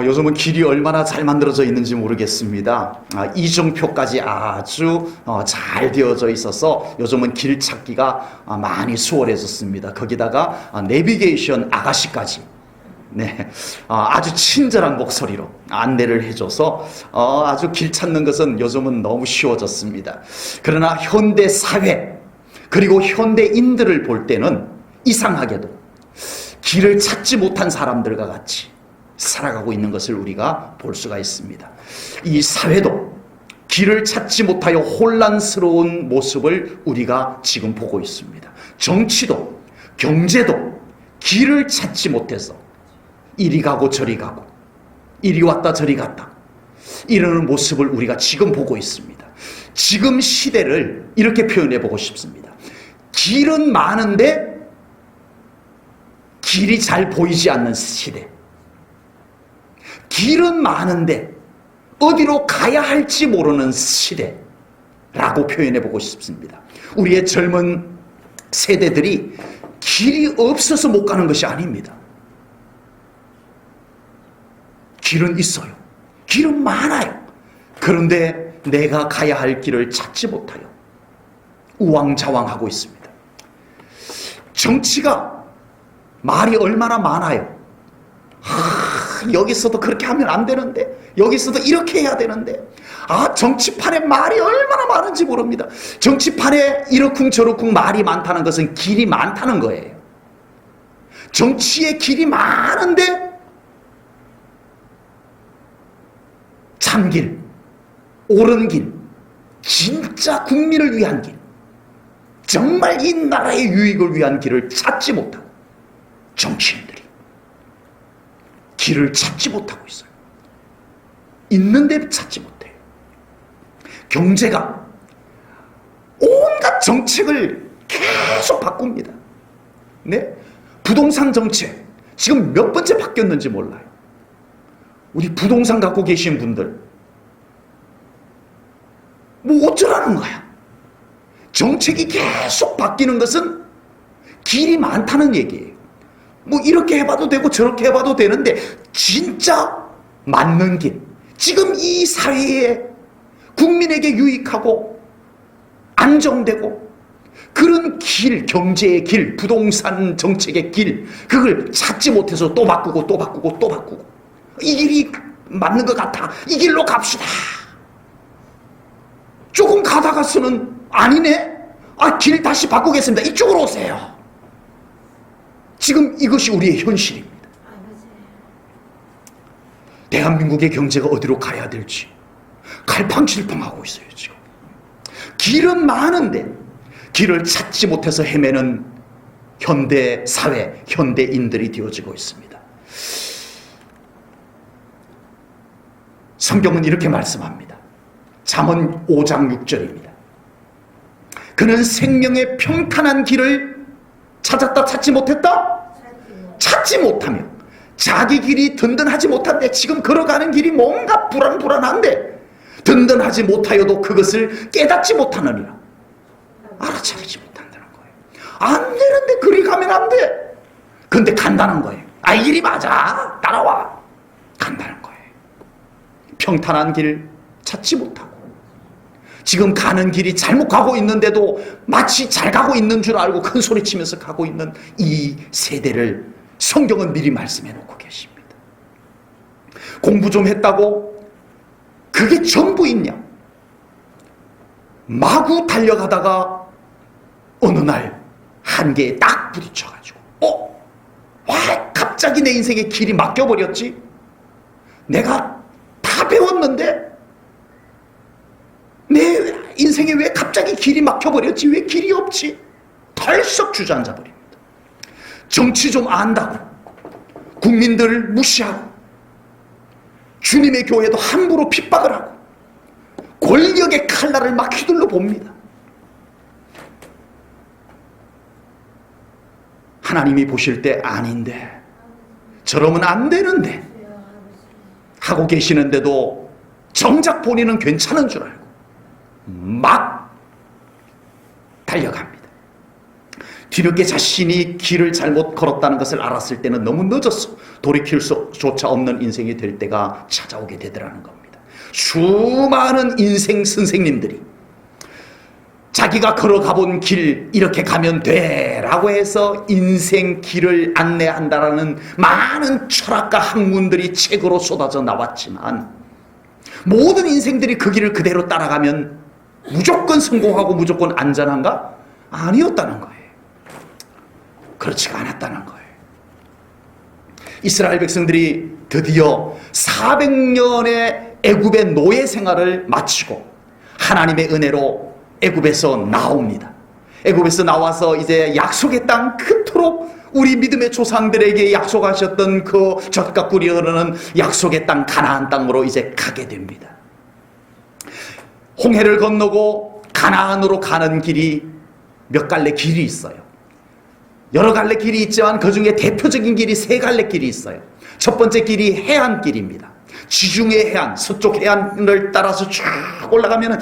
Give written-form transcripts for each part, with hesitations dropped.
요즘은 길이 얼마나 잘 만들어져 있는지 모르겠습니다. 이정표까지 아주 잘 되어져 있어서 요즘은 길 찾기가 많이 수월해졌습니다. 거기다가 내비게이션 아가씨까지 아주 친절한 목소리로 안내를 해줘서 아주 길 찾는 것은 요즘은 너무 쉬워졌습니다. 그러나 현대 사회 그리고 현대인들을 볼 때는 이상하게도 길을 찾지 못한 사람들과 같이 살아가고 있는 것을 우리가 볼 수가 있습니다. 이 사회도 길을 찾지 못하여 혼란스러운 모습을 우리가 지금 보고 있습니다. 정치도 경제도 길을 찾지 못해서 이리 가고 저리 가고 이리 왔다 저리 갔다 이러는 모습을 우리가 지금 보고 있습니다. 지금 시대를 이렇게 표현해 보고 싶습니다. 길은 많은데 길이 잘 보이지 않는 시대. 길은 많은데 어디로 가야 할지 모르는 시대라고 표현해 보고 싶습니다. 우리의 젊은 세대들이 길이 없어서 못 가는 것이 아닙니다. 길은 있어요. 길은 많아요. 그런데 내가 가야 할 길을 찾지 못하여 우왕좌왕하고 있습니다. 정치가 말이 얼마나 많아요. 여기서도 그렇게 하면 안 되는데 여기서도 이렇게 해야 되는데 정치판에 말이 얼마나 많은지 모릅니다. 정치판에 이러쿵 저러쿵 말이 많다는 것은 길이 많다는 거예요. 정치에 길이 많은데 참길, 옳은 길, 진짜 국민을 위한 길, 정말 이 나라의 유익을 위한 길을 찾지 못하고 정치인들이 길을 찾지 못하고 있어요. 있는데 찾지 못해요. 경제가 온갖 정책을 계속 바꿉니다. 부동산 정책 지금 몇 번째 바뀌었는지 몰라요. 우리 부동산 갖고 계신 분들 뭐 어쩌라는 거야. 정책이 계속 바뀌는 것은 길이 많다는 얘기예요. 뭐 이렇게 해봐도 되고 저렇게 해봐도 되는데 진짜 맞는 길, 지금 이 사회에 국민에게 유익하고 안정되고 그런 길, 경제의 길, 부동산 정책의 길, 그걸 찾지 못해서 또 바꾸고 또 바꾸고 또 바꾸고 이 길이 맞는 것 같아, 이 길로 갑시다. 조금 가다가서는 아니네, 길 다시 바꾸겠습니다, 이쪽으로 오세요. 지금 이것이 우리의 현실입니다. 대한민국의 경제가 어디로 가야 될지 갈팡질팡하고 있어요. 지금 길은 많은데 길을 찾지 못해서 헤매는 현대 사회, 현대인들이 되어지고 있습니다. 성경은 이렇게 말씀합니다. 잠언 5장 6절입니다. 그는 생명의 평탄한 길을 찾았다 찾지 못했다? 찾지 못하며 자기 길이 든든하지 못한데, 지금 걸어가는 길이 뭔가 불안불안한데 든든하지 못하여도 그것을 깨닫지 못하느니라. 알아차리지 못한다는 거예요. 안 되는데 그리 가면 안 돼. 근데 간다는 거예요. 이 길이 맞아, 따라와. 간다는 거예요. 평탄한 길 찾지 못하고 지금 가는 길이 잘못 가고 있는데도 마치 잘 가고 있는 줄 알고 큰 소리 치면서 가고 있는 이 세대를 성경은 미리 말씀해 놓고 계십니다. 공부 좀 했다고 그게 전부있냐? 마구 달려가다가 어느 날 한계에 딱 부딪혀가지고 왜 갑자기 내 인생의 길이 막혀버렸지? 내가 다 배웠는데 내 인생에 왜 갑자기 길이 막혀버렸지? 왜 길이 없지? 덜썩 주저앉아버립니다. 정치 좀 안다고 국민들을 무시하고 주님의 교회도 함부로 핍박을 하고 권력의 칼날을 막 휘둘러 봅니다. 하나님이 보실 때 아닌데, 저러면 안 되는데 하고 계시는데도 정작 본인은 괜찮은 줄 알고 막 달려갑니다. 뒤늦게 자신이 길을 잘못 걸었다는 것을 알았을 때는 너무 늦었어. 돌이킬 수조차 없는 인생이 될 때가 찾아오게 되더라는 겁니다. 수많은 인생 선생님들이 자기가 걸어가본 길 이렇게 가면 돼 라고 해서 인생 길을 안내한다라는 많은 철학과 학문들이 책으로 쏟아져 나왔지만 모든 인생들이 그 길을 그대로 따라가면 무조건 성공하고 무조건 안전한가? 아니었다는 거예요. 그렇지가 않았다는 거예요. 이스라엘 백성들이 드디어 400년의 애굽의 노예 생활을 마치고 하나님의 은혜로 애굽에서 나옵니다. 애굽에서 나와서 이제 약속의 땅, 그토록 우리 믿음의 조상들에게 약속하셨던 그 젖과 꿀이 흐르는 약속의 땅 가나안 땅으로 이제 가게 됩니다. 홍해를 건너고 가나안으로 가는 길이 몇 갈래 길이 있어요. 여러 갈래 길이 있지만 그 중에 대표적인 길이 세 갈래 길이 있어요. 첫 번째 길이 해안길입니다. 지중해 해안, 서쪽 해안을 따라서 쭉 올라가면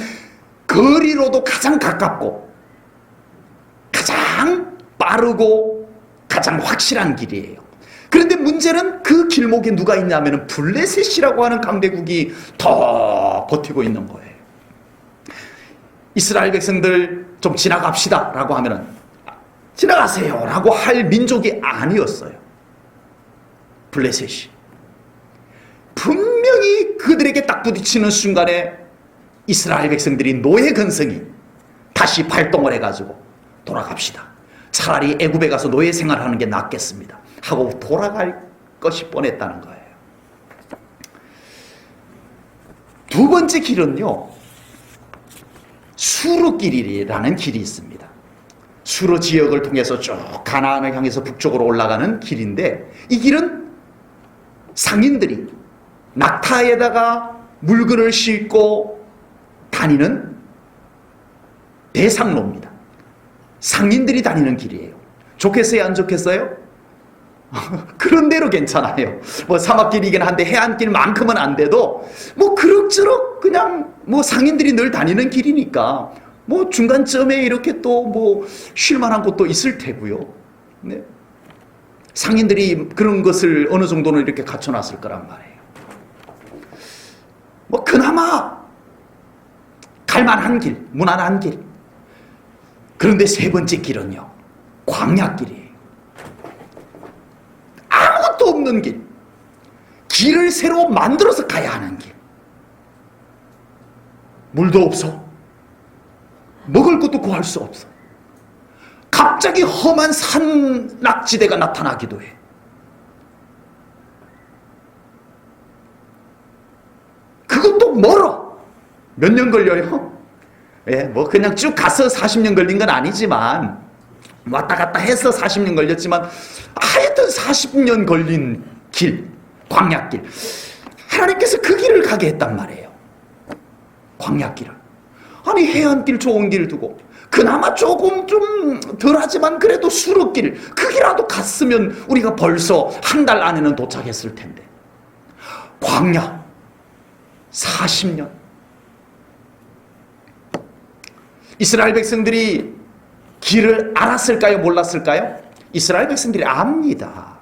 거리로도 가장 가깝고 가장 빠르고 가장 확실한 길이에요. 그런데 문제는 그 길목에 누가 있냐면 블레셋이라고 하는 강대국이 더 버티고 있는 거예요. 이스라엘 백성들 좀 지나갑시다 라고 하면은 지나가세요 라고 할 민족이 아니었어요. 블레셋이 분명히 그들에게 딱 부딪히는 순간에 이스라엘 백성들이 노예 근성이 다시 발동을 해가지고 돌아갑시다. 차라리 애굽에 가서 노예 생활하는 게 낫겠습니다 하고 돌아갈 것이 뻔했다는 거예요. 두 번째 길은요, 수르길이라는 길이 있습니다. 수르 지역을 통해서 쭉 가나안을 향해서 북쪽으로 올라가는 길인데, 이 길은 상인들이 낙타에다가 물건을 싣고 다니는 대상로입니다. 상인들이 다니는 길이에요. 좋겠어요, 안 좋겠어요? 그런 대로 괜찮아요. 뭐 사막길이긴 한데 해안길만큼은 안 돼도 뭐 그럭저럭 그냥 뭐 상인들이 늘 다니는 길이니까 뭐 중간쯤에 이렇게 또 뭐 쉴만한 곳도 있을 테고요. 네. 상인들이 그런 것을 어느 정도는 이렇게 갖춰놨을 거란 말이에요. 뭐 그나마 갈만한 길, 무난한 길. 그런데 세 번째 길은요, 광야길이에요. 아무것도 없는 길. 길을 새로 만들어서 가야 하는 길. 물도 없어. 먹을 것도 구할 수 없어. 갑자기 험한 산낙지대가 나타나기도 해. 그것도 멀어. 몇 년 걸려요? 예, 뭐 그냥 쭉 가서 40년 걸린 건 아니지만 왔다 갔다 해서 40년 걸렸지만 하여튼 40년 걸린 길, 광야길. 하나님께서 그 길을 가게 했단 말이에요. 광야길을. 아니 해안길 좋은 길 두고 그나마 조금 좀 덜하지만 그래도 수르길, 그 길이라도 갔으면 우리가 벌써 한 달 안에는 도착했을 텐데 광야 40년. 이스라엘 백성들이 길을 알았을까요? 몰랐을까요? 이스라엘 백성들이 압니다.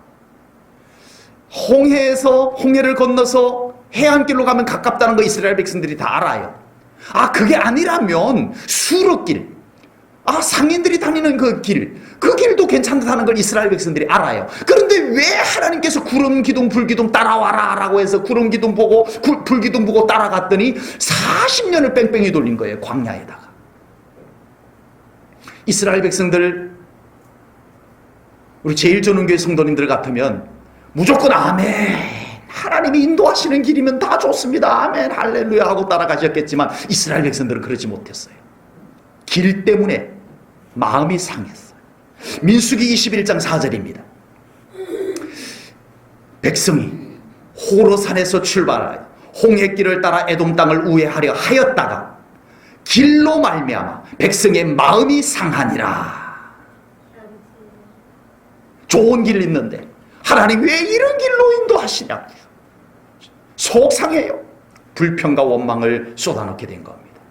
홍해를 건너서 해안길로 가면 가깝다는 거 이스라엘 백성들이 다 알아요. 아, 그게 아니라면 수르길, 상인들이 다니는 그 길도 괜찮다는 걸 이스라엘 백성들이 알아요. 그런데 왜 하나님께서 구름 기둥 불 기둥 따라와라 라고 해서 구름 기둥 보고 불 기둥 보고 따라갔더니 40년을 뺑뺑이 돌린 거예요, 광야에다가. 이스라엘 백성들, 우리 제일전원교회 성도님들 같으면 무조건 아멘, 하나님이 인도하시는 길이면 다 좋습니다, 아멘 할렐루야 하고 따라가셨겠지만 이스라엘 백성들은 그러지 못했어요. 길 때문에 마음이 상했어요. 민수기 21장 4절입니다. 백성이 호르산에서 출발하여 홍해길을 따라 에돔 땅을 우회하려 하였다가 길로 말미암아 백성의 마음이 상하니라. 좋은 길 있는데 하나님 왜 이런 길로 인도하시냐, 속상해요. 불평과 원망을 쏟아넣게 된 겁니다.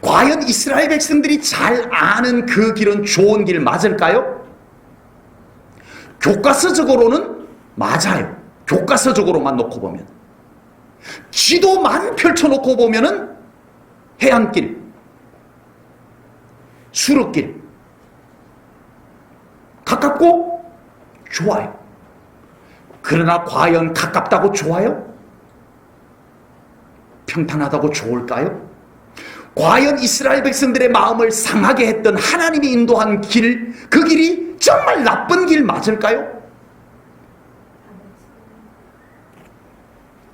과연 이스라엘 백성들이 잘 아는 그 길은 좋은 길 맞을까요? 교과서적으로는 맞아요. 교과서적으로만 놓고 보면. 지도만 펼쳐놓고 보면은 해안길, 수로길, 가깝고 좋아요. 그러나 과연 가깝다고 좋아요? 평탄하다고 좋을까요? 과연 이스라엘 백성들의 마음을 상하게 했던 하나님이 인도한 길, 그 길이 정말 나쁜 길 맞을까요?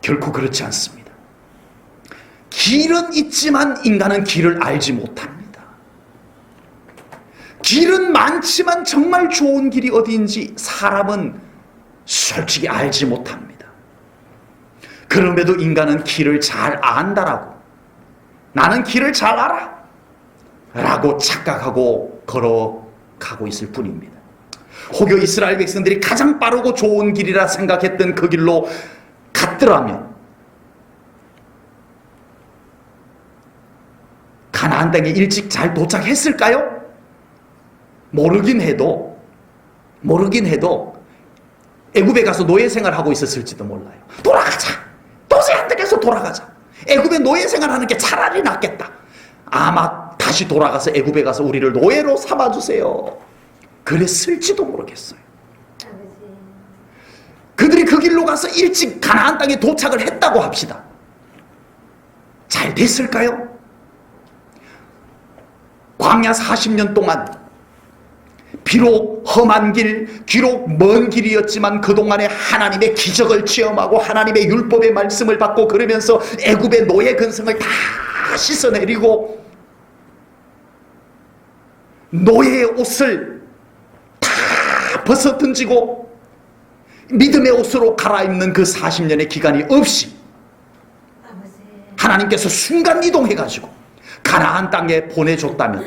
결코 그렇지 않습니다. 길은 있지만 인간은 길을 알지 못합니다. 길은 많지만 정말 좋은 길이 어디인지 사람은 솔직히 알지 못합니다. 그럼에도 인간은 길을 잘 안다라고, 나는 길을 잘 알아 라고 착각하고 걸어가고 있을 뿐입니다. 혹여 이스라엘 백성들이 가장 빠르고 좋은 길이라 생각했던 그 길로 갔더라면 가나안 땅에 일찍 잘 도착했을까요? 모르긴 해도 애굽에 가서 노예 생활하고 있었을지도 몰라요. 돌아가자. 도저히 안 되겠어. 돌아가자. 애굽에 노예 생활하는 게 차라리 낫겠다. 아마 다시 돌아가서 애굽에 가서 우리를 노예로 삼아주세요. 그랬을지도 모르겠어요. 그들이 그 길로 가서 일찍 가나안 땅에 도착을 했다고 합시다. 잘 됐을까요? 광야 40년 동안 비록 험한 길, 비록 먼 길이었지만 그동안에 하나님의 기적을 체험하고 하나님의 율법의 말씀을 받고 그러면서 애굽의 노예 근성을 다 씻어내리고 노예의 옷을 다 벗어던지고 믿음의 옷으로 갈아입는 그 40년의 기간이 없이 하나님께서 순간 이동해가지고 가나안 땅에 보내줬다면,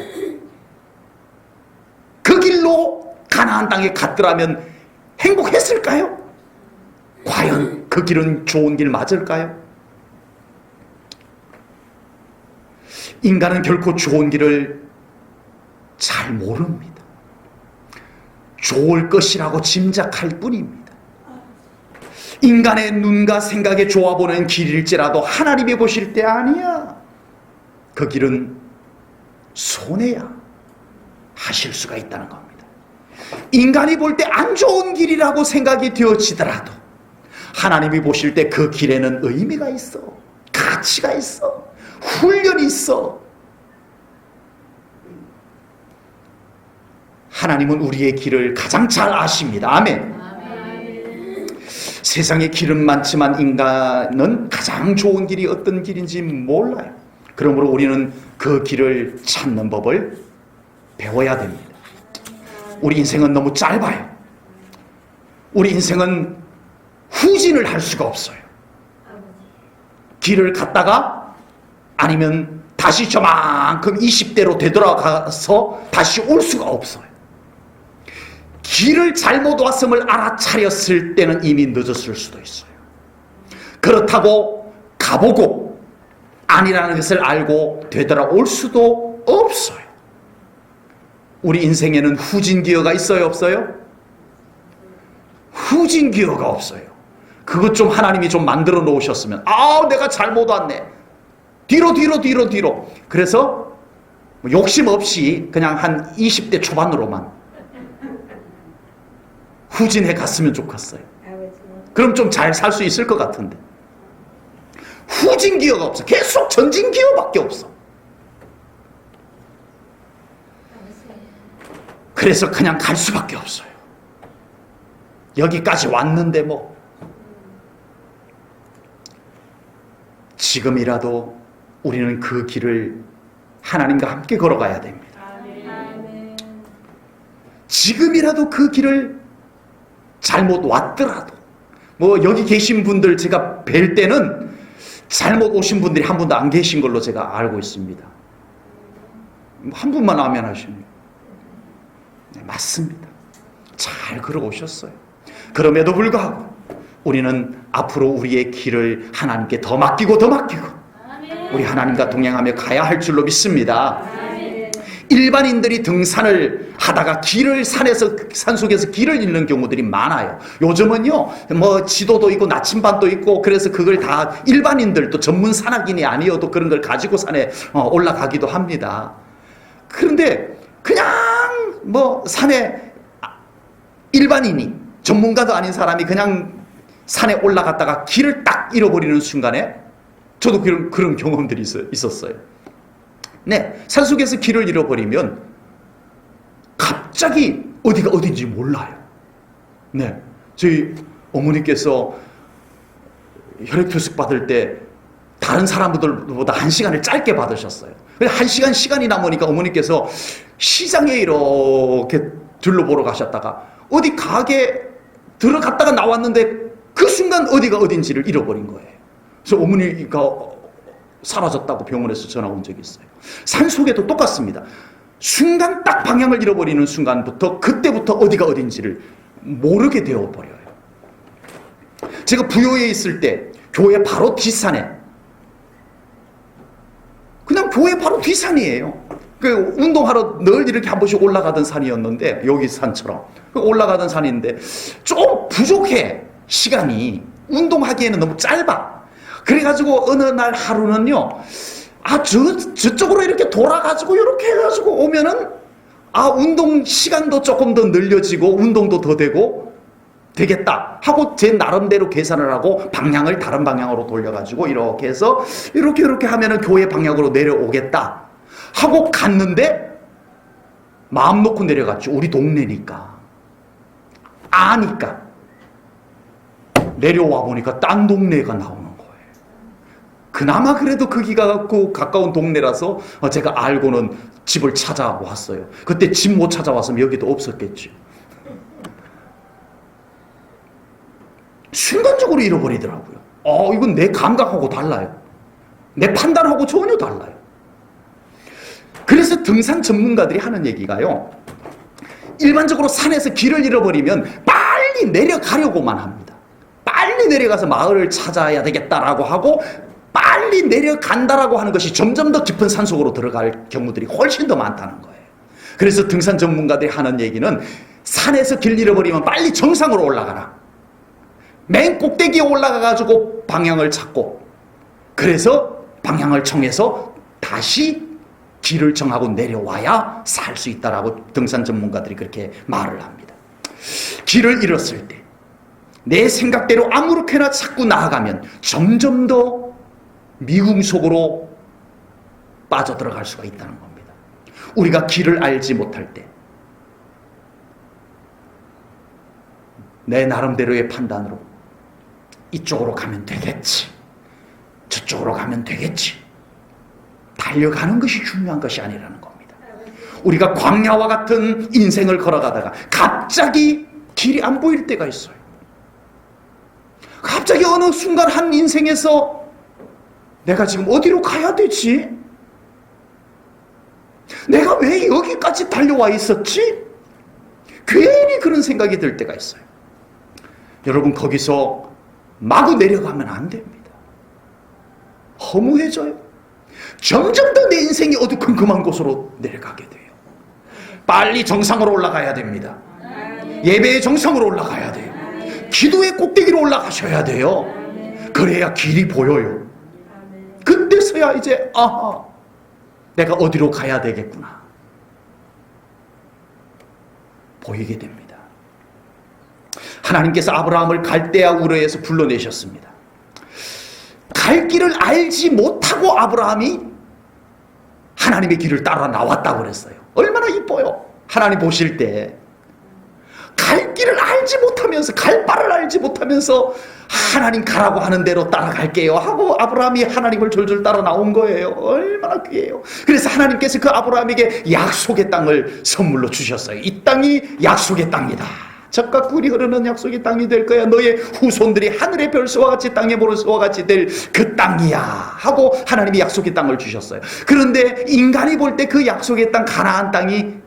그 길로 가나안 땅에 갔더라면 행복했을까요? 과연 그 길은 좋은 길 맞을까요? 인간은 결코 좋은 길을 잘 모릅니다. 좋을 것이라고 짐작할 뿐입니다. 인간의 눈과 생각에 좋아보는 길일지라도 하나님이 보실 때 아니야, 그 길은 손해야 하실 수가 있다는 겁니다. 인간이 볼 때 안 좋은 길이라고 생각이 되어지더라도 하나님이 보실 때 그 길에는 의미가 있어, 가치가 있어, 훈련이 있어. 하나님은 우리의 길을 가장 잘 아십니다. 아멘. 세상에 길은 많지만 인간은 가장 좋은 길이 어떤 길인지 몰라요. 그러므로 우리는 그 길을 찾는 법을 배워야 됩니다. 우리 인생은 너무 짧아요. 우리 인생은 후진을 할 수가 없어요. 길을 갔다가 아니면 다시 저만큼 20대로 되돌아가서 다시 올 수가 없어요. 길을 잘못 왔음을 알아차렸을 때는 이미 늦었을 수도 있어요. 그렇다고 가보고 아니라는 것을 알고 되돌아올 수도 없어요. 우리 인생에는 후진기어가 있어요, 없어요? 후진기어가 없어요. 그것 좀 하나님이 좀 만들어 놓으셨으면, 내가 잘못 왔네, 뒤로. 그래서 욕심 없이 그냥 한 20대 초반으로만 후진해 갔으면 좋겠어요. 그럼 좀 잘 살 수 있을 것 같은데 후진기어가 없어. 계속 전진기어밖에 없어. 그래서 그냥 갈 수밖에 없어요. 여기까지 왔는데 뭐. 지금이라도 우리는 그 길을 하나님과 함께 걸어가야 됩니다. 지금이라도 그 길을 잘못 왔더라도, 뭐 여기 계신 분들 제가 뵐 때는 잘못 오신 분들이 한 분도 안 계신 걸로 제가 알고 있습니다. 한 분만 아멘하시네요. 네, 맞습니다. 잘 걸어오셨어요. 그럼에도 불구하고 우리는 앞으로 우리의 길을 하나님께 더 맡기고 우리 하나님과 동행하며 가야 할 줄로 믿습니다. 일반인들이 등산을 하다가 산속에서 길을 잃는 경우들이 많아요. 요즘은요, 뭐 지도도 있고 나침반도 있고, 그래서 그걸 다 일반인들도 전문 산악인이 아니어도 그런 걸 가지고 산에 올라가기도 합니다. 그런데 그냥 뭐 산에 일반인이, 전문가도 아닌 사람이 그냥 산에 올라갔다가 길을 딱 잃어버리는 순간에 저도 그런 경험들이 있었어요. 네, 산속에서 길을 잃어버리면 갑자기 어디가 어딘지 몰라요. 네, 저희 어머니께서 혈액투석 받을 때 다른 사람들보다 1시간을 짧게 받으셨어요. 1시간 시간이 남으니까 어머니께서 시장에 이렇게 둘러보러 가셨다가 어디 가게 들어갔다가 나왔는데 그 순간 어디가 어딘지를 잃어버린 거예요. 그래서 어머니가 사라졌다고 병원에서 전화 온 적이 있어요. 산속에도 똑같습니다. 순간 딱 방향을 잃어버리는 순간부터 그때부터 어디가 어딘지를 모르게 되어버려요. 제가 부여에 있을 때 교회 바로 뒷산에, 그냥 교회 바로 뒷산이에요. 그 운동하러 늘 이렇게 한 번씩 올라가던 산이었는데, 여기 산처럼 올라가던 산인데 좀 부족해. 시간이 운동하기에는 너무 짧아. 그래가지고 어느 날 하루는요, 저쪽으로 이렇게 돌아가지고 이렇게 해가지고 오면은 운동 시간도 조금 더 늘려지고 운동도 더 되겠다 하고 제 나름대로 계산을 하고 방향을 다른 방향으로 돌려가지고 이렇게 해서 이렇게 하면은 교회 방향으로 내려오겠다 하고 갔는데, 마음 놓고 내려갔죠. 우리 동네니까. 아니까 내려와 보니까 딴 동네가 나오는 거예요. 그나마 그래도 거기가 가까운 동네라서 제가 알고는 집을 찾아왔어요. 그때 집 못 찾아왔으면 여기도 없었겠죠. 순간적으로 잃어버리더라고요. 이건 내 감각하고 달라요. 내 판단하고 전혀 달라요. 그래서 등산 전문가들이 하는 얘기가요, 일반적으로 산에서 길을 잃어버리면 빨리 내려가려고만 합니다. 빨리 내려가서 마을을 찾아야 되겠다라고 하고 빨리 내려간다라고 하는 것이 점점 더 깊은 산속으로 들어갈 경우들이 훨씬 더 많다는 거예요. 그래서 등산 전문가들이 하는 얘기는, 산에서 길 잃어버리면 빨리 정상으로 올라가라. 맨 꼭대기에 올라가가지고 방향을 찾고, 그래서 방향을 정해서 다시 길을 정하고 내려와야 살 수 있다라고 등산 전문가들이 그렇게 말을 합니다. 길을 잃었을 때 내 생각대로 아무렇게나 자꾸 나아가면 점점 더 미궁 속으로 빠져들어갈 수가 있다는 겁니다. 우리가 길을 알지 못할 때 내 나름대로의 판단으로 이쪽으로 가면 되겠지, 저쪽으로 가면 되겠지, 달려가는 것이 중요한 것이 아니라는 겁니다. 우리가 광야와 같은 인생을 걸어가다가 갑자기 길이 안 보일 때가 있어요. 갑자기 어느 순간 한 인생에서 내가 지금 어디로 가야 되지? 내가 왜 여기까지 달려와 있었지? 괜히 그런 생각이 들 때가 있어요. 여러분, 거기서 마구 내려가면 안 됩니다. 허무해져요. 점점 더 내 인생이 어두컴컴한 곳으로 내려가게 돼요. 빨리 정상으로 올라가야 됩니다. 예배의 정상으로 올라가야 돼요. 기도의 꼭대기로 올라가셔야 돼요. 그래야 길이 보여요. 그때서야 이제 내가 어디로 가야 되겠구나 보이게 됩니다. 하나님께서 아브라함을 갈대아 우르에서 불러내셨습니다. 갈 길을 알지 못하고 아브라함이 하나님의 길을 따라 나왔다고 그랬어요. 얼마나 이뻐요. 하나님 보실 때 갈 길을 알지 못하면서, 갈 바를 알지 못하면서 하나님 가라고 하는 대로 따라갈게요 하고 아브라함이 하나님을 졸졸 따라 나온 거예요. 얼마나 귀해요. 그래서 하나님께서 그 아브라함에게 약속의 땅을 선물로 주셨어요. 이 땅이 약속의 땅이다. 젖과 꿀이 흐르는 약속의 땅이 될 거야. 너의 후손들이 하늘의 별수와 같이 땅의 보르스와 같이 될 그 땅이야 하고 하나님이 약속의 땅을 주셨어요. 그런데 인간이 볼 때 그 약속의 땅, 가나안 땅이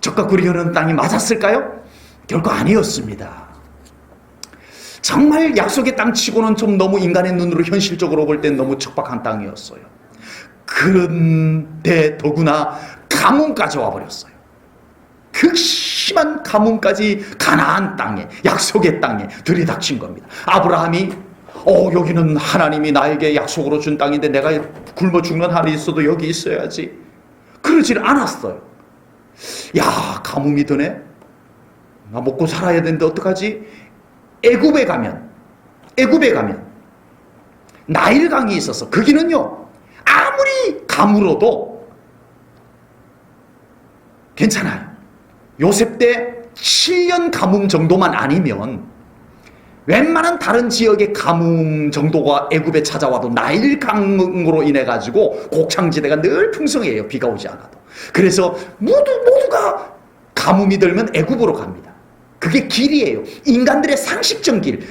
젖과 꿀이 흐르는 땅이 맞았을까요? 결코 아니었습니다. 정말 약속의 땅 치고는 좀 너무 인간의 눈으로 현실적으로 볼 땐 너무 척박한 땅이었어요. 그런데 더구나 가뭄까지 와버렸어요. 극심한 가뭄까지 가나안 땅에, 약속의 땅에 들이닥친 겁니다. 아브라함이 여기는 하나님이 나에게 약속으로 준 땅인데 내가 굶어 죽는 한이 있어도 여기 있어야지. 그러질 않았어요. 야, 가뭄이 드네. 나 먹고 살아야 되는데 어떡하지? 애굽에 가면 나일강이 있어서 거기는요, 아무리 가물어도 괜찮아요. 요셉 때 7년 가뭄 정도만 아니면 웬만한 다른 지역의 가뭄 정도가 애굽에 찾아와도 나일강으로 인해 가지고 곡창지대가 늘 풍성해요. 비가 오지 않아도. 그래서 모두가 가뭄이 들면 애굽으로 갑니다. 그게 길이에요. 인간들의 상식적 길,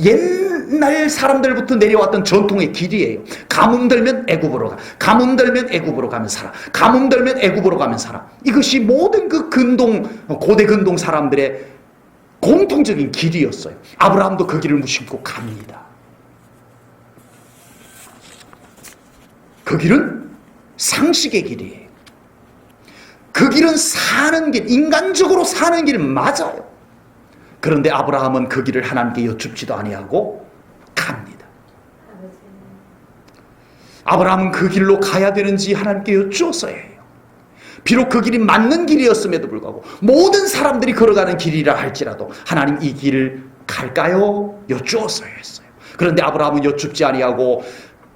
옛날 사람들부터 내려왔던 전통의 길이에요. 가뭄 들면 애굽으로 가, 가뭄 들면 애굽으로 가면 살아, 가뭄 들면 애굽으로 가면 살아. 이것이 모든 그 고대 근동 사람들의 공통적인 길이었어요. 아브라함도 그 길을 무심코 갑니다. 그 길은 상식의 길이에요. 그 길은 사는 길, 인간적으로 사는 길 맞아요. 그런데 아브라함은 그 길을 하나님께 여쭙지도 아니하고 갑니다. 아브라함은 그 길로 가야 되는지 하나님께 여쭈었어야 해요. 비록 그 길이 맞는 길이었음에도 불구하고 모든 사람들이 걸어가는 길이라 할지라도 하나님 이 길을 갈까요? 여쭈었어야 했어요. 그런데 아브라함은 여쭙지 아니하고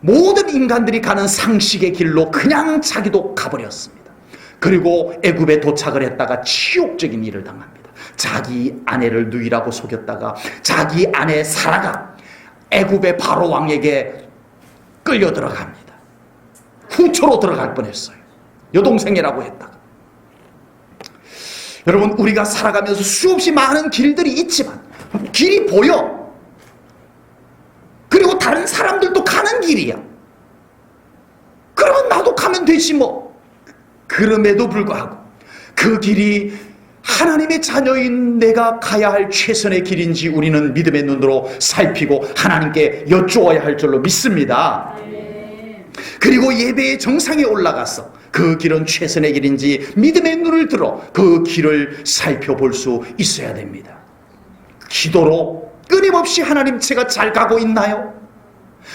모든 인간들이 가는 상식의 길로 그냥 자기도 가버렸습니다. 그리고 애굽에 도착을 했다가 치욕적인 일을 당합니다. 자기 아내를 누이라고 속였다가 자기 아내 사라가 애굽의 바로 왕에게 끌려 들어갑니다. 후초로 들어갈 뻔했어요. 여동생이라고 했다가. 여러분, 우리가 살아가면서 수없이 많은 길들이 있지만 길이 보여. 그리고 다른 사람들도 가는 길이야. 그러면 나도 가면 되지 뭐. 그럼에도 불구하고 그 길이 하나님의 자녀인 내가 가야 할 최선의 길인지 우리는 믿음의 눈으로 살피고 하나님께 여쭈어야 할 줄로 믿습니다. 그리고 예배의 정상에 올라가서 그 길은 최선의 길인지 믿음의 눈을 들어 그 길을 살펴볼 수 있어야 됩니다. 기도로 끊임없이 하나님, 제가 잘 가고 있나요?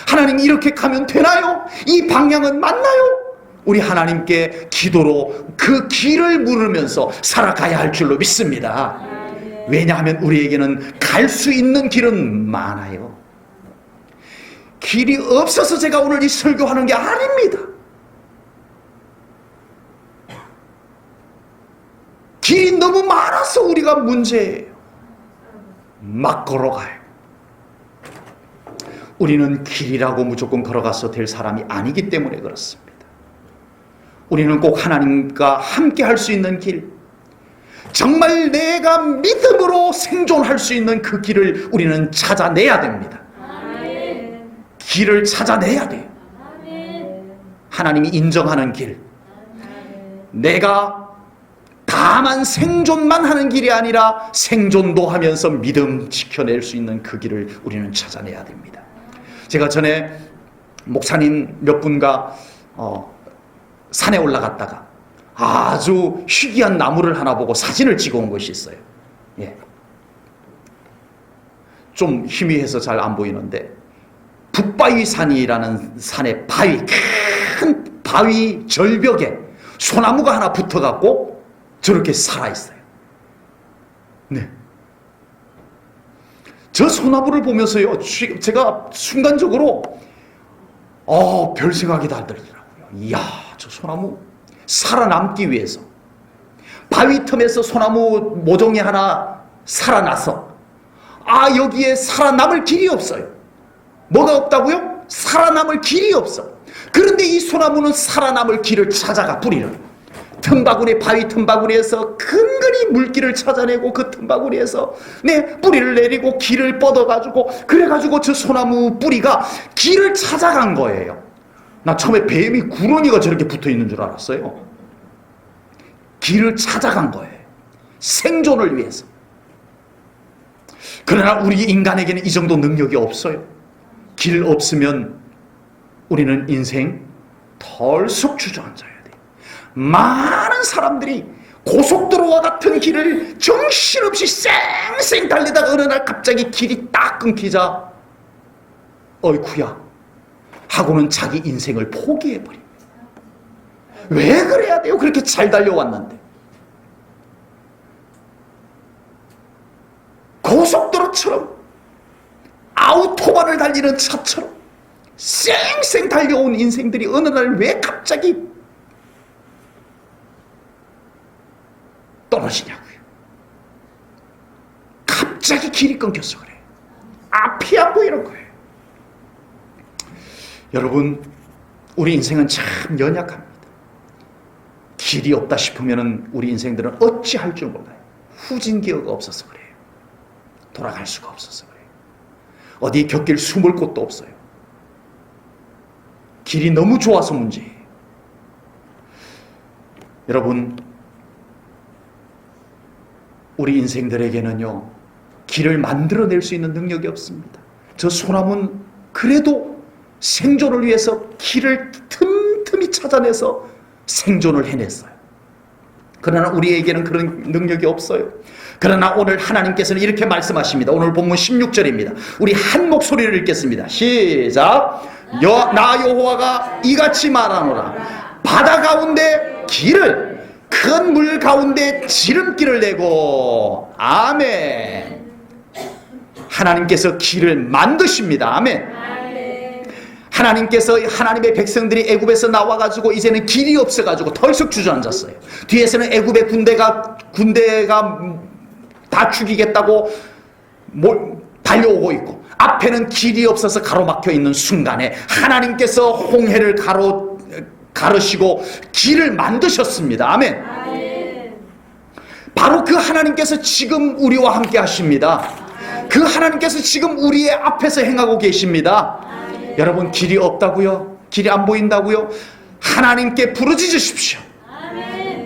하나님, 이렇게 가면 되나요? 이 방향은 맞나요? 우리 하나님께 기도로 그 길을 물으면서 살아가야 할 줄로 믿습니다. 왜냐하면 우리에게는 갈 수 있는 길은 많아요. 길이 없어서 제가 오늘 이 설교하는 게 아닙니다. 길이 너무 많아서 우리가 문제예요. 막 걸어가요. 우리는 길이라고 무조건 걸어가서 될 사람이 아니기 때문에 그렇습니다. 우리는 꼭 하나님과 함께 할 수 있는 길, 정말 내가 믿음으로 생존할 수 있는 그 길을 우리는 찾아내야 됩니다. 아멘. 길을 찾아내야 돼요. 아멘. 하나님이 인정하는 길, 내가 다만 생존만 하는 길이 아니라 생존도 하면서 믿음 지켜낼 수 있는 그 길을 우리는 찾아내야 됩니다. 제가 전에 목사님 몇 분과 산에 올라갔다가 아주 희귀한 나무를 하나 보고 사진을 찍어온 것이 있어요. 예. 좀 희미해서 잘 안 보이는데, 북바위산이라는 산의 바위, 큰 바위 절벽에 소나무가 하나 붙어갖고 저렇게 살아있어요. 네. 저 소나무를 보면서요, 제가 순간적으로 별 생각이 다 들더라고요. 이야, 저 소나무 살아남기 위해서 바위 틈에서 소나무 모종이 하나 살아나서 여기에 살아남을 길이 없어요. 뭐가 없다고요? 살아남을 길이 없어. 그런데 이 소나무는 살아남을 길을 찾아가 뿌리를 틈바구니, 바위 틈바구니에서 근근히 물길을 찾아내고 그 틈바구니에서 뿌리를 내리고 길을 뻗어가지고, 그래가지고 저 소나무 뿌리가 길을 찾아간 거예요. 나 처음에 뱀이, 구렁이가 저렇게 붙어있는 줄 알았어요. 길을 찾아간 거예요. 생존을 위해서. 그러나 우리 인간에게는 이 정도 능력이 없어요. 길 없으면 우리는 인생 덜썩 주저앉아야 돼. 많은 사람들이 고속도로와 같은 길을 정신없이 쌩쌩 달리다가 어느 날 갑자기 길이 딱 끊기자 어이쿠야 하고는 자기 인생을 포기해버립니다. 왜 그래야 돼요? 그렇게 잘 달려왔는데. 고속도로처럼 아우토반을 달리는 차처럼 쌩쌩 달려온 인생들이 어느 날 왜 갑자기 떨어지냐고요. 갑자기 길이 끊겨서 그래. 앞이 안 보이는 거예요. 여러분, 우리 인생은 참 연약합니다. 길이 없다 싶으면 우리 인생들은 어찌할 줄 몰라요. 후진기어가 없어서 그래요. 돌아갈 수가 없어서 그래요. 어디 곁길 숨을 곳도 없어요. 길이 너무 좋아서 문제예요. 여러분, 우리 인생들에게는요, 길을 만들어낼 수 있는 능력이 없습니다. 저 소나무는 그래도 생존을 위해서 길을 틈틈이 찾아내서 생존을 해냈어요. 그러나 우리에게는 그런 능력이 없어요. 그러나 오늘 하나님께서는 이렇게 말씀하십니다. 오늘 본문 16절입니다. 우리 한 목소리를 읽겠습니다. 시작. 나 여호와가 이같이 말하노라. 바다 가운데 길을, 큰 물 가운데 지름길을 내고. 아멘. 하나님께서 길을 만드십니다. 아멘. 하나님께서 하나님의 백성들이 애굽에서 나와가지고 이제는 길이 없어가지고 덜썩 주저앉았어요. 뒤에서는 애굽의 군대가 다 죽이겠다고 달려오고 있고, 앞에는 길이 없어서 가로막혀 있는 순간에 하나님께서 홍해를 가르시고 길을 만드셨습니다. 아멘. 바로 그 하나님께서 지금 우리와 함께 하십니다. 그 하나님께서 지금 우리의 앞에서 행하고 계십니다. 여러분, 길이 없다고요? 길이 안 보인다고요? 하나님께 부르짖으십시오.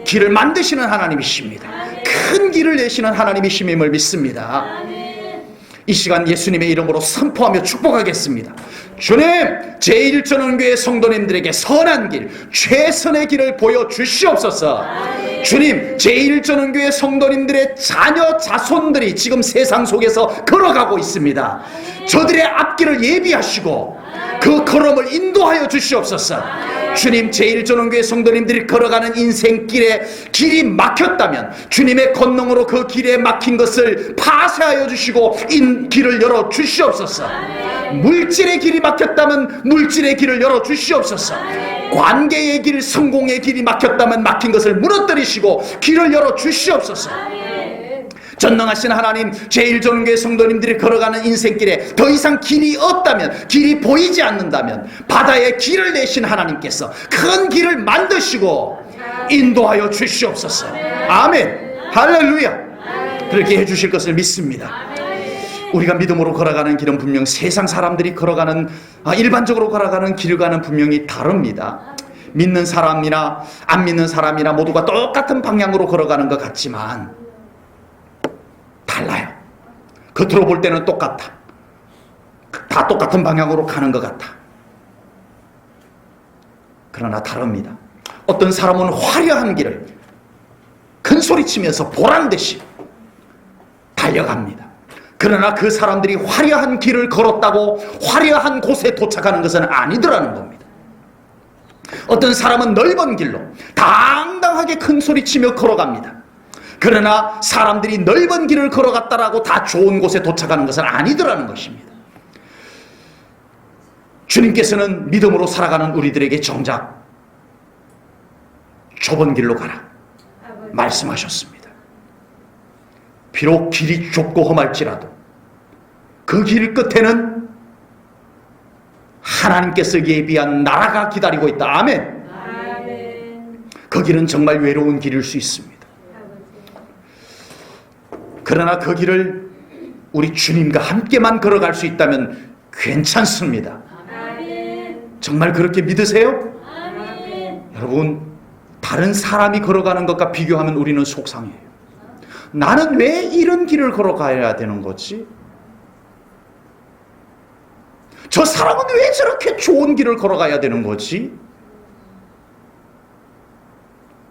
길을 만드시는 하나님이십니다. 큰 길을 내시는 하나님이심을 믿습니다. 이 시간 예수님의 이름으로 선포하며 축복하겠습니다. 주님, 제1전원교회 성도님들에게 선한 길, 최선의 길을 보여주시옵소서. 주님, 제1전원교회 성도님들의 자녀 자손들이 지금 세상 속에서 걸어가고 있습니다. 저들의 앞길을 예비하시고 그 걸음을 인도하여 주시옵소서. 주님, 제1전원교회 성도님들이 걸어가는 인생길에 길이 막혔다면 주님의 권능으로 그 길에 막힌 것을 파쇄하여 주시고 길을 열어 주시옵소서. 물질의 길이 막혔다면 물질의 길을 열어 주시옵소서. 관계의 길, 성공의 길이 막혔다면 막힌 것을 무너뜨리시고 길을 열어 주시옵소서. 전능하신 하나님, 제1전교회 성도님들이 걸어가는 인생길에 더 이상 길이 없다면, 길이 보이지 않는다면 바다에 길을 내신 하나님께서 큰 길을 만드시고 인도하여 주시옵소서. 아멘. 할렐루야. 그렇게 해주실 것을 믿습니다. 우리가 믿음으로 걸어가는 길은 분명 세상 사람들이 걸어가는, 일반적으로 걸어가는 길과는 분명히 다릅니다. 믿는 사람이나 안 믿는 사람이나 모두가 똑같은 방향으로 걸어가는 것 같지만 달라요. 겉으로 볼 때는 똑같아. 다 똑같은 방향으로 가는 것 같아. 그러나 다릅니다. 어떤 사람은 화려한 길을 큰 소리치면서 보란듯이 달려갑니다. 그러나 그 사람들이 화려한 길을 걸었다고 화려한 곳에 도착하는 것은 아니더라는 겁니다. 어떤 사람은 넓은 길로 당당하게 큰 소리치며 걸어갑니다. 그러나 사람들이 넓은 길을 걸어갔다라고 다 좋은 곳에 도착하는 것은 아니더라는 것입니다. 주님께서는 믿음으로 살아가는 우리들에게 정작 좁은 길로 가라 말씀하셨습니다. 비록 길이 좁고 험할지라도 그 길 끝에는 하나님께서 예비한 나라가 기다리고 있다. 아멘. 그 길은 정말 외로운 길일 수 있습니다. 그러나 그 길을 우리 주님과 함께만 걸어갈 수 있다면 괜찮습니다. 정말 그렇게 믿으세요? 여러분, 다른 사람이 걸어가는 것과 비교하면 우리는 속상해요. 나는 왜 이런 길을 걸어가야 되는 거지? 저 사람은 왜 저렇게 좋은 길을 걸어가야 되는 거지?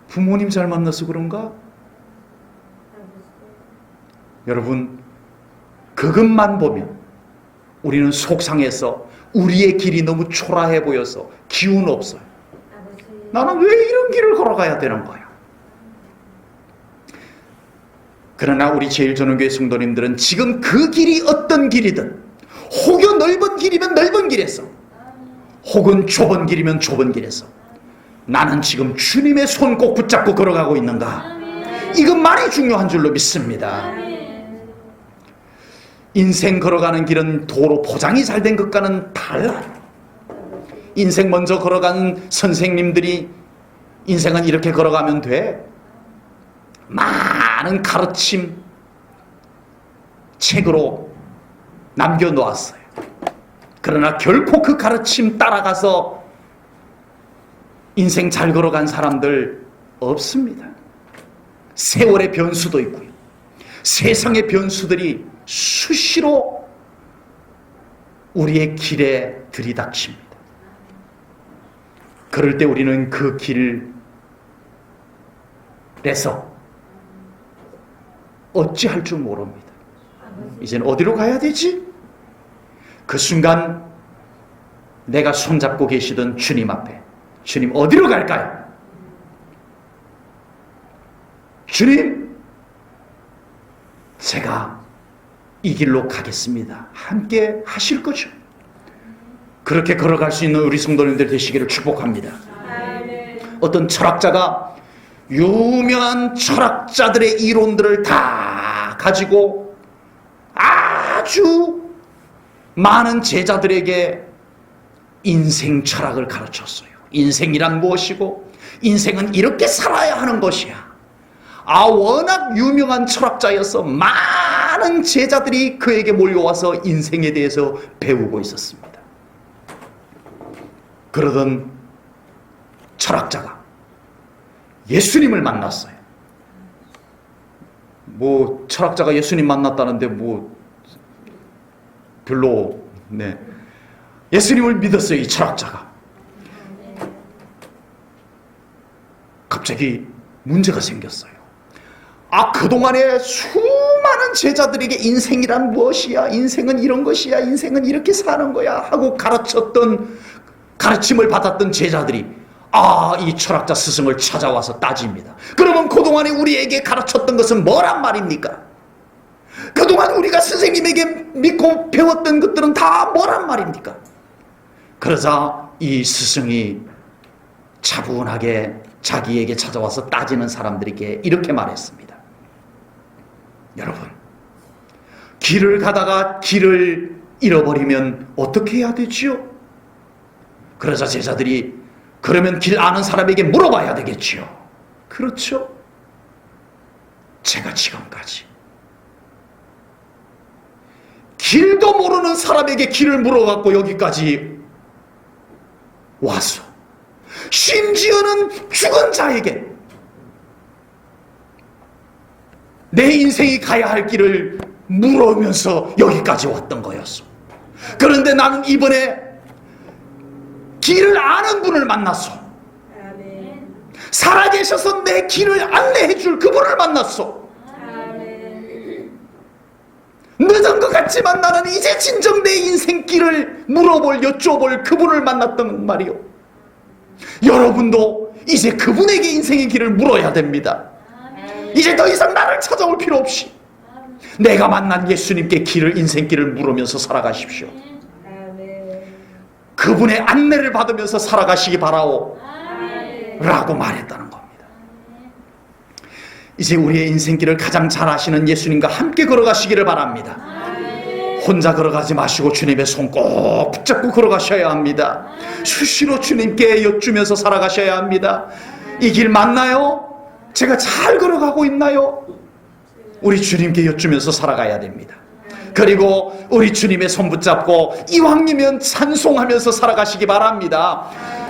부모님 잘 만나서 그런가? 여러분, 그것만 보면 우리는 속상해서 우리의 길이 너무 초라해 보여서 기운 없어요. 나는 왜 이런 길을 걸어가야 되는 거야? 그러나 우리 제일전원교회 성도님들은 지금 그 길이 어떤 길이든, 혹여 넓은 길이면 넓은 길에서, 혹은 좁은 길이면 좁은 길에서 나는 지금 주님의 손 꼭 붙잡고 걸어가고 있는가? 이것만이 중요한 줄로 믿습니다. 인생 걸어가는 길은 도로 포장이 잘 된 것과는 달라요. 인생 먼저 걸어간 선생님들이 인생은 이렇게 걸어가면 돼, 많은 가르침 책으로 남겨놓았어요. 그러나 결코 그 가르침 따라가서 인생 잘 걸어간 사람들 없습니다. 세월의 변수도 있고요, 세상의 변수들이 수시로 우리의 길에 들이닥칩니다. 그럴 때 우리는 그 길에서 어찌할 줄 모릅니다. 이제는 어디로 가야 되지? 그 순간 내가 손잡고 계시던 주님 앞에, 주님 어디로 갈까요? 주님, 제가 이 길로 가겠습니다. 함께 하실 거죠. 그렇게 걸어갈 수 있는 우리 성도님들 되시기를 축복합니다. 어떤 철학자가 유명한 철학자들의 이론들을 다 가지고 아주 많은 제자들에게 인생 철학을 가르쳤어요. 인생이란 무엇이고 인생은 이렇게 살아야 하는 것이야. 워낙 유명한 철학자여서 많은 제자들이 그에게 몰려와서 인생에 대해서 배우고 있었습니다. 그러던 철학자가 예수님을 만났어요. 철학자가 예수님 만났다는데 별로, 예수님을 믿었어요, 이 철학자가. 갑자기 문제가 생겼어요. 그동안에 수많은 제자들에게 인생이란 무엇이야, 인생은 이런 것이야, 인생은 이렇게 사는 거야 하고 가르침을 받았던 제자들이 이 철학자 스승을 찾아와서 따집니다. 그러면 그동안에 우리에게 가르쳤던 것은 뭐란 말입니까? 그동안 우리가 스승님에게 믿고 배웠던 것들은 다 뭐란 말입니까? 그러자 이 스승이 차분하게 자기에게 찾아와서 따지는 사람들에게 이렇게 말했습니다. 여러분, 길을 가다가 길을 잃어버리면 어떻게 해야 되지요? 그러자 제자들이 그러면 길 아는 사람에게 물어봐야 되겠지요. 그렇죠. 제가 지금까지 길도 모르는 사람에게 길을 물어갖고 여기까지 와서, 심지어는 죽은 자에게 내 인생이 가야 할 길을 물으면서 여기까지 왔던 거였어. 그런데 나는 이번에 길을 아는 분을 만났어. 살아계셔서 내 길을 안내해 줄 그분을 만났어. 늦은 것 같지만 나는 이제 진정 내 인생 길을 물어볼, 여쭤볼 그분을 만났던 말이요. 여러분도 이제 그분에게 인생의 길을 물어야 됩니다. 이제 더 이상 나를 찾아올 필요 없이 내가 만난 예수님께 인생길을 물으면서 살아가십시오. 그분의 안내를 받으면서 살아가시기 바라오 라고 말했다는 겁니다. 이제 우리의 인생길을 가장 잘 아시는 예수님과 함께 걸어가시기를 바랍니다. 혼자 걸어가지 마시고 주님의 손 꼭 붙잡고 걸어가셔야 합니다. 수시로 주님께 여쭈면서 살아가셔야 합니다. 이 길 맞나요? 제가 잘 걸어가고 있나요? 우리 주님께 여쭈면서 살아가야 됩니다. 그리고 우리 주님의 손 붙잡고 이왕이면 찬송하면서 살아가시기 바랍니다.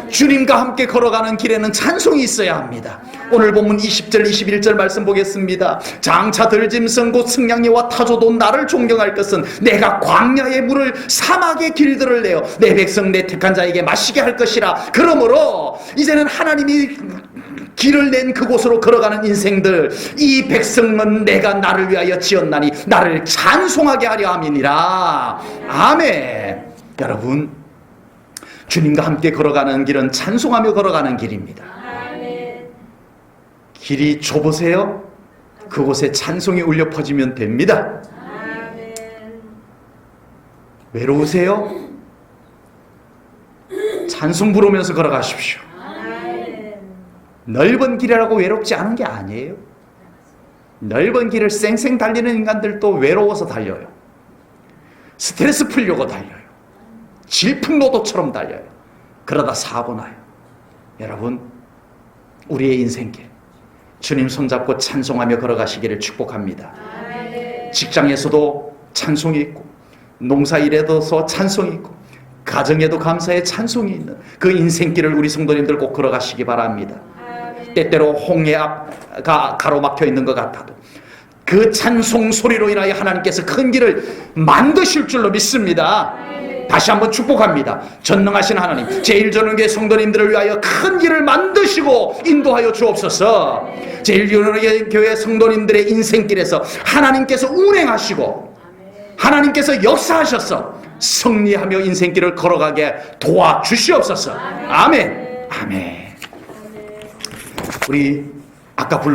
주님과 함께 걸어가는 길에는 찬송이 있어야 합니다. 오늘 본문 20절 21절 말씀 보겠습니다. 장차 들짐승 곧 승냥이와 타조도 나를 존경할 것은 내가 광야의 물을 사막의 길들을 내어 내 백성 내 택한 자에게 마시게 할 것이라. 그러므로 이제는 하나님이 길을 낸 그곳으로 걸어가는 인생들, 이 백성은 내가 나를 위하여 지었나니 나를 찬송하게 하려 함이니라. 아멘. 여러분, 주님과 함께 걸어가는 길은 찬송하며 걸어가는 길입니다. 길이 좁으세요? 그곳에 찬송이 울려 퍼지면 됩니다. 외로우세요? 찬송 부르면서 걸어가십시오. 넓은 길이라고 외롭지 않은 게 아니에요. 넓은 길을 쌩쌩 달리는 인간들도 외로워서 달려요. 스트레스 풀려고 달려요. 질풍노도처럼 달려요. 그러다 사고 나요. 여러분, 우리의 인생길 주님 손잡고 찬송하며 걸어가시기를 축복합니다. 직장에서도 찬송이 있고, 농사일에서 찬송이 있고, 가정에도 감사의 찬송이 있는 그 인생길을 우리 성도님들 꼭 걸어가시기 바랍니다. 때때로 홍해가 가로막혀 있는 것 같아도 그 찬송 소리로 인하여 하나님께서 큰 길을 만드실 줄로 믿습니다. 다시 한번 축복합니다. 전능하신 하나님, 제1전능교회 성도님들을 위하여 큰 길을 만드시고 인도하여 주옵소서. 제1전능교회 성도님들의 인생길에서 하나님께서 운행하시고 하나님께서 역사하셔서 승리하며 인생길을 걸어가게 도와주시옵소서. 아멘. 아멘. 우리 아까 불러